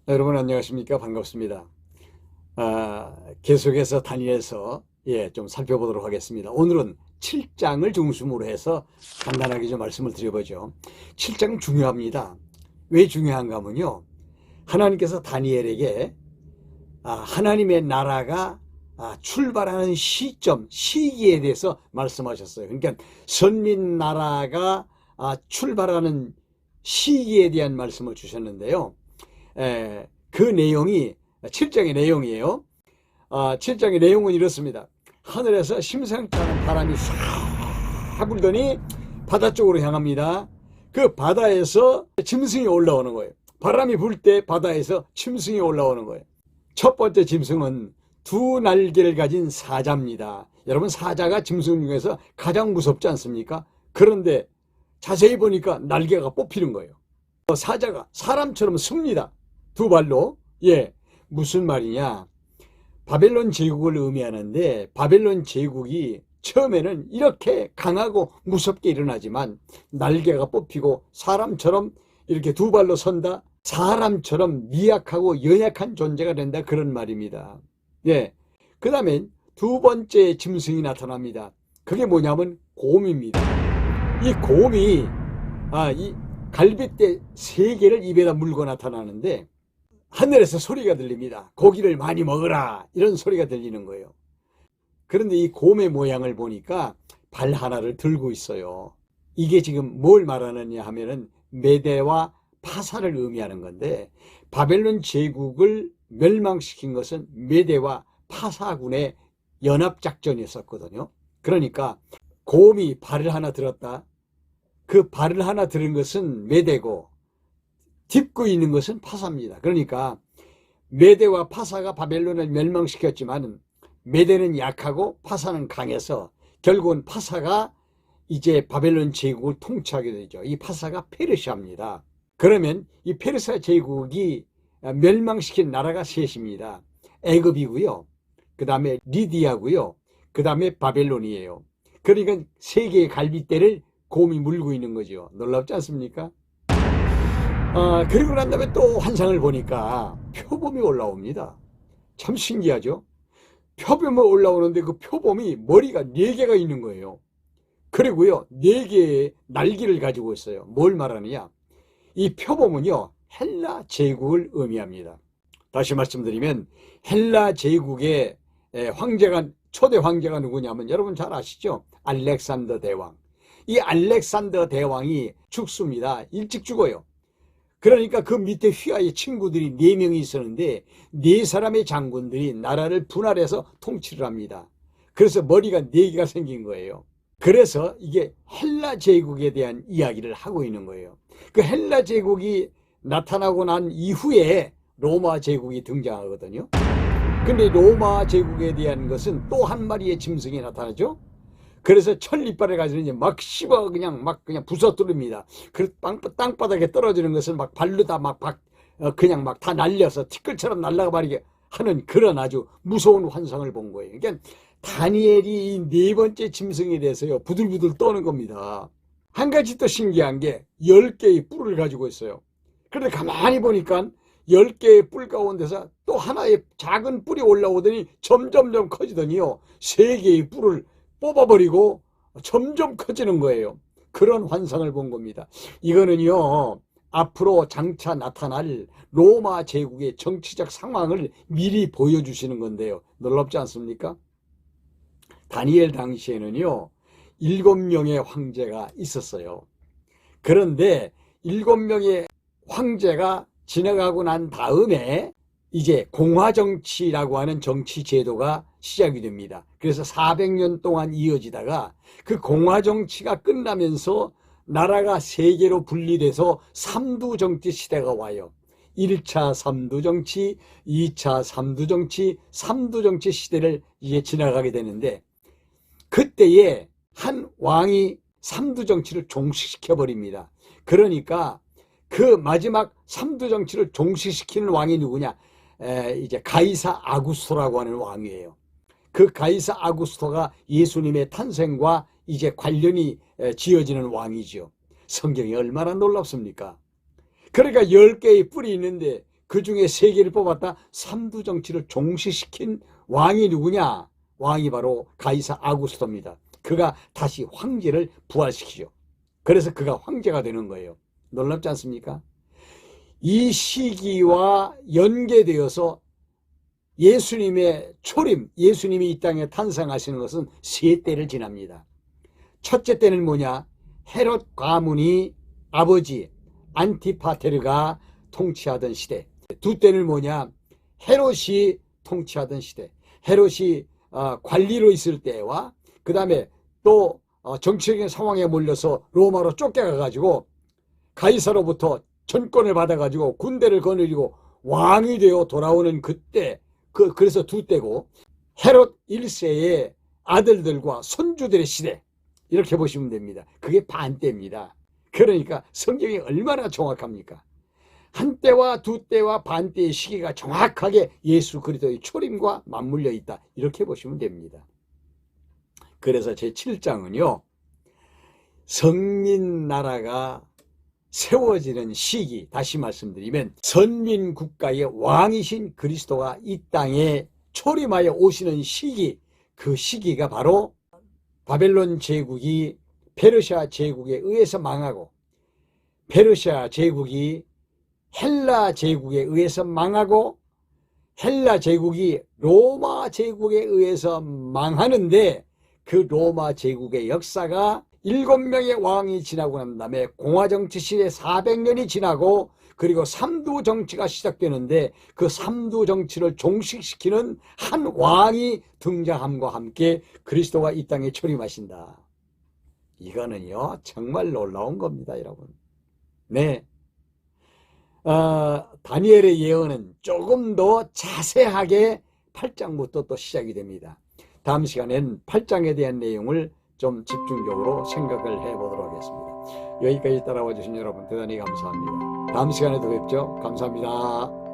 여러분 안녕하십니까? 반갑습니다. 계속해서 다니엘서 좀 살펴보도록 하겠습니다. 오늘은 7장을 중심으로 해서 간단하게 좀 말씀을 드려보죠. 7장 중요합니다. 왜 중요한가 하면요, 하나님께서 다니엘에게 하나님의 나라가 출발하는 시점, 시기에 대해서 말씀하셨어요. 그러니까 선민 나라가 출발하는 시기에 대한 말씀을 주셨는데요. 그 내용이 7장의 내용이에요. 7장의 내용은 이렇습니다. 하늘에서 심상치 않은 바람이 싹 불더니 바다 쪽으로 향합니다. 그 바다에서 짐승이 올라오는 거예요. 바람이 불 때 바다에서 짐승이 올라오는 거예요. 첫 번째 짐승은 두 날개를 가진 사자입니다. 여러분, 사자가 짐승 중에서 가장 무섭지 않습니까? 그런데 자세히 보니까 날개가 뽑히는 거예요. 사자가 사람처럼 섭니다. 두 발로. 무슨 말이냐, 바벨론 제국을 의미하는데, 바벨론 제국이 처음에는 이렇게 강하고 무섭게 일어나지만 날개가 뽑히고 사람처럼 이렇게 두 발로 선다, 사람처럼 미약하고 연약한 존재가 된다, 그런 말입니다. 그 다음에 두 번째 짐승이 나타납니다. 그게 뭐냐면 곰입니다. 이 곰이 이 갈빗대 3개를 입에다 물고 나타나는데, 하늘에서 소리가 들립니다. 고기를 많이 먹어라, 이런 소리가 들리는 거예요. 그런데 이 곰의 모양을 보니까 발 하나를 들고 있어요. 이게 지금 뭘 말하느냐 하면은 메대와 파사를 의미하는 건데, 바벨론 제국을 멸망시킨 것은 메대와 파사군의 연합작전이었었거든요. 그러니까 곰이 발을 하나 들었다. 그 발을 하나 들은 것은 메대고 딛고 있는 것은 파사입니다. 그러니까 메대와 파사가 바벨론을 멸망시켰지만 메대는 약하고 파사는 강해서 결국은 파사가 이제 바벨론 제국을 통치하게 되죠. 이 파사가 페르시아입니다. 그러면 이 페르시아 제국이 멸망시킨 나라가 셋입니다. 애굽이고요, 그 다음에 리디아고요, 그 다음에 바벨론이에요. 그러니까 3개의 갈빗대를 곰이 물고 있는 거죠. 놀랍지 않습니까? 그리고 난 다음에 또 환상을 보니까 표범이 올라옵니다. 참 신기하죠? 표범이 올라오는데 그 표범이 머리가 4개가 있는 거예요. 그리고요, 4개의 날개를 가지고 있어요. 뭘 말하느냐? 이 표범은요, 헬라 제국을 의미합니다. 다시 말씀드리면 헬라 제국의 황제가, 초대 황제가 누구냐면 여러분 잘 아시죠? 알렉산더 대왕. 이 알렉산더 대왕이 죽습니다. 일찍 죽어요. 그러니까 그 밑에 휘하의 친구들이 4명이 있었는데 4사람의 장군들이 나라를 분할해서 통치를 합니다. 그래서 머리가 4개가 생긴 거예요. 그래서 이게 헬라 제국에 대한 이야기를 하고 있는 거예요. 그 헬라 제국이 나타나고 난 이후에 로마 제국이 등장하거든요. 근데 로마 제국에 대한 것은 또 한 마리의 짐승이 나타나죠. 그래서 철이빨을 가지고 이제 막 씹어 그냥 부서뜨립니다. 그 땅바닥에 떨어지는 것을 막 발로 다 그냥 막 다 날려서 티끌처럼 날아가 버리게 하는 그런 아주 무서운 환상을 본 거예요. 그러니까 다니엘이 이 4번째 짐승에 대해서요, 부들부들 떠는 겁니다. 한 가지 또 신기한 게 10개의 뿔을 가지고 있어요. 그런데 가만히 보니까 10개의 뿔 가운데서 또 하나의 작은 뿔이 올라오더니 점점점 커지더니요, 3개의 뿔을 뽑아버리고 점점 커지는 거예요. 그런 환상을 본 겁니다. 이거는요, 앞으로 장차 나타날 로마 제국의 정치적 상황을 미리 보여주시는 건데요. 놀랍지 않습니까? 다니엘 당시에는요, 7명의 황제가 있었어요. 그런데 7명의 황제가 지나가고 난 다음에 이제 공화정치라고 하는 정치 제도가 시작이 됩니다. 그래서 400년 동안 이어지다가 그 공화정치가 끝나면서 나라가 3개로 분리돼서 3두 정치 시대가 와요. 1차 3두 정치, 2차 3두 정치, 3두 정치 시대를 이제 지나가게 되는데, 그때에 한 왕이 3두 정치를 종식시켜 버립니다. 그러니까 그 마지막 3두 정치를 종식시키는 왕이 누구냐? 이제 가이사 아구스토라고 하는 왕이에요. 그 가이사 아구스토가 예수님의 탄생과 이제 관련이 지어지는 왕이죠. 성경이 얼마나 놀랍습니까? 그러니까 10개의 뿔이 있는데 그 중에 세 개를 뽑았다. 삼두 정치를 종식시킨 왕이 누구냐? 왕이 바로 가이사 아구스토입니다. 그가 다시 황제를 부활시키죠. 그래서 그가 황제가 되는 거예요. 놀랍지 않습니까? 이 시기와 연계되어서 예수님의 초림, 예수님이 이 땅에 탄생하시는 것은 세 때를 지납니다. 첫째 때는 뭐냐? 헤롯 가문이 아버지 안티파테르가 통치하던 시대. 두 때는 뭐냐? 헤롯이 통치하던 시대. 헤롯이 관리로 있을 때와 그 다음에 또 정치적인 상황에 몰려서 로마로 쫓겨가가지고 가이사로부터 전권을 받아가지고 군대를 거느리고 왕이 되어 돌아오는 그때, 그래서 두 때고, 헤롯 1세의 아들들과 손주들의 시대, 이렇게 보시면 됩니다. 그게 반때입니다. 그러니까 성경이 얼마나 정확합니까? 한 때와 두 때와 반때의 시기가 정확하게 예수 그리스도의 초림과 맞물려 있다, 이렇게 보시면 됩니다. 그래서 제 7장은요 성민 나라가 세워지는 시기, 다시 말씀드리면 선민 국가의 왕이신 그리스도가 이 땅에 초림하여 오시는 시기, 그 시기가 바로 바벨론 제국이 페르시아 제국에 의해서 망하고, 페르시아 제국이 헬라 제국에 의해서 망하고, 헬라 제국이 로마 제국에 의해서 망하는데, 그 로마 제국의 역사가 7명의 왕이 지나고 난 다음에 공화정치 시대 400년이 지나고, 그리고 삼두 정치가 시작되는데 그 삼두 정치를 종식시키는 한 왕이 등장함과 함께 그리스도가 이 땅에 초림하신다. 이거는요 정말 놀라운 겁니다, 여러분. 네, 다니엘의 예언은 조금 더 자세하게 8장부터 또 시작이 됩니다. 다음 시간엔 8장에 대한 내용을 좀 집중적으로 생각을 해보도록 하겠습니다. 여기까지 따라와 주신 여러분 대단히 감사합니다. 다음 시간에도 뵙죠. 감사합니다.